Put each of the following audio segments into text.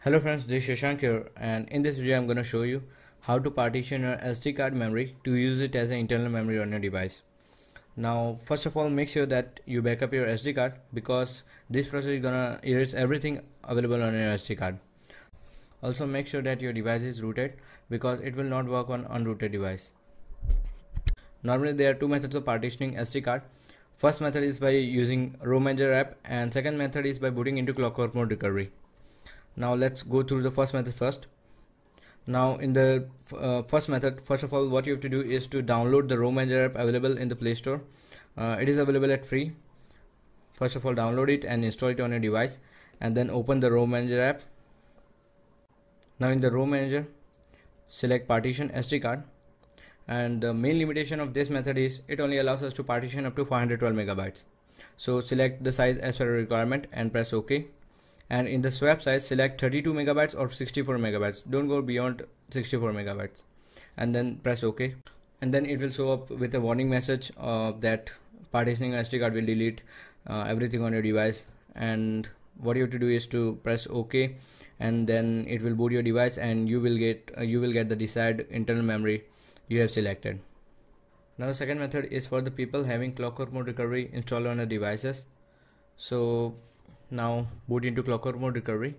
Hello friends, this is Shashank here, and in this video I'm going to show you how to partition your SD card memory to use it as an internal memory on your device. Now first of all, make sure that you back up your SD card because this process is going to erase everything available on your SD card. Also make sure that your device is rooted because it will not work on unrooted device. Normally there are two methods of partitioning SD card. First method is by using ROM Manager app and second method is by booting into Clockwork Mode recovery. Now let's go through the first method first. Now in the first method, first of all what you have to do is to download the ROM Manager app available in the Play Store. It is available at free. First of all download it and install it on your device and then open the ROM Manager app. Now in the ROM Manager select partition SD card, and the main limitation of this method is it only allows us to partition up to 512 megabytes. So select the size as per your requirement and press OK. And in the swap size select 32 megabytes or 64 megabytes. Don't go beyond 64 megabytes and then press OK, and then it will show up with a warning message that partitioning SD card will delete everything on your device. And what you have to do is to press OK, and then it will boot your device and you will get the desired internal memory you have selected. Now the second method is for the people having Clockwork Mode recovery installed on their devices. So now boot into Clockwork Mode recovery.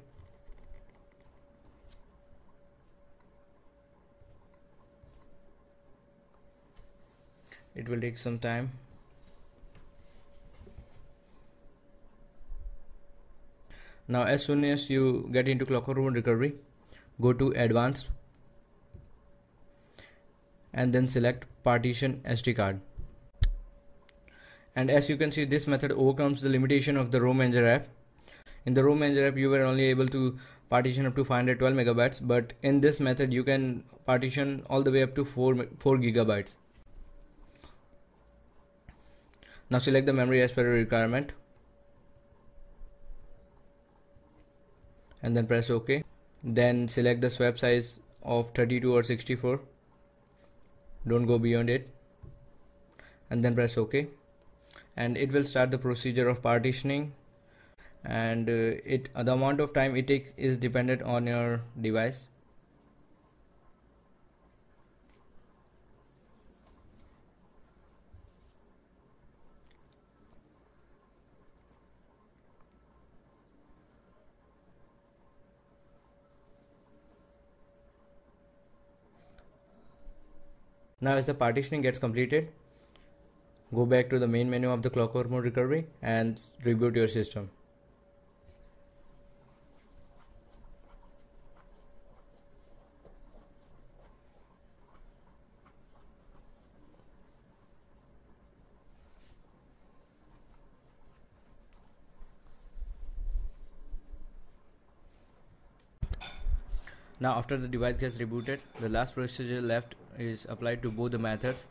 It will take some time. Now as soon as you get into Clockwork Mode recovery, go to advanced and then select partition SD card. And as you can see, this method overcomes the limitation of the ROM Manager app. In the ROM Manager app you were only able to partition up to 512 megabytes, but in this method you can partition all the way up to 4 gigabytes. Now select the memory as per your requirement and then press OK. Then select the swap size of 32 or 64. Don't go beyond it, and then press OK, and it will start the procedure of partitioning. And the amount of time it takes is dependent on your device. Now as the partitioning gets completed, go back to the main menu of the Clockwork Mode recovery and reboot your system. Now after the device gets rebooted, the last procedure left is applied to both the methods.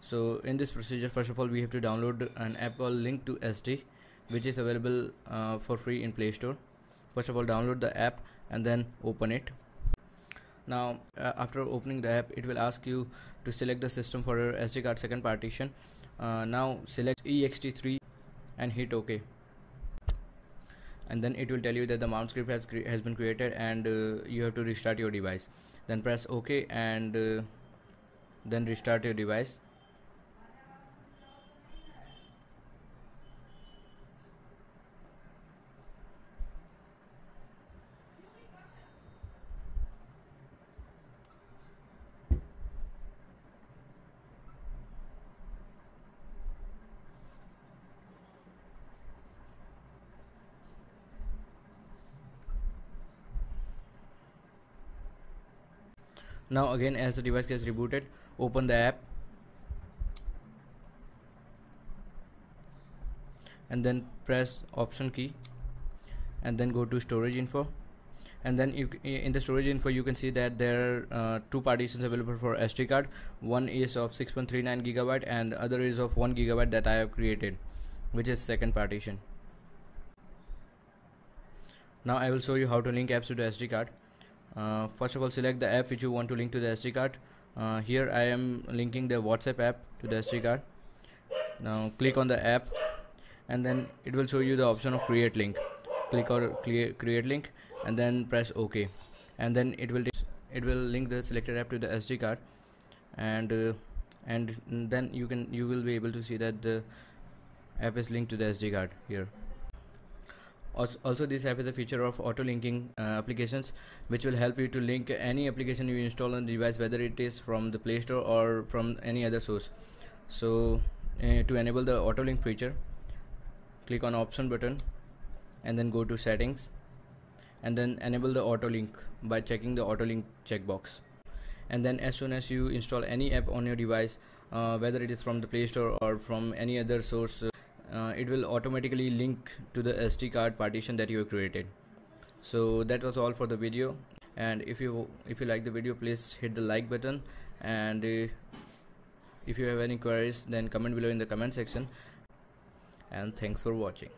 So in this procedure, first of all we have to download an app called Link to SD, which is available for free in Play Store. First of all download the app and then open it. Now after opening the app, it will ask you to select the system for your SD card second partition. Now select ext3 and hit OK, and then it will tell you that the mount script has been created and you have to restart your device. Then press OK and then restart your device. Now again, as the device gets rebooted, open the app and then press option key and then go to storage info, and then in the storage info you can see that there are two partitions available for SD card. One is of 6.39 gigabyte and other is of 1 gigabyte that I have created, which is second partition. Now I will show you how to link apps to the SD card. First of all select the app which you want to link to the SD card. Here I am linking the WhatsApp app to the SD card. Now click on the app and then it will show you the option of create link. click on create link and then press OK, and then it will link the selected app to the SD card, and then you will be able to see that the app is linked to the SD card here. Also, this app is a feature of auto linking applications, which will help you to link any application you install on the device, whether it is from the Play Store or from any other source. So to enable the auto link feature, click on option button and then go to settings, and then enable the auto link by checking the auto link checkbox. And then as soon as you install any app on your device, whether it is from the Play Store or from any other source, it will automatically link to the SD card partition that you have created. So that was all for the video, and if you like the video, please hit the like button, and if you have any queries, then comment below in the comment section, and thanks for watching.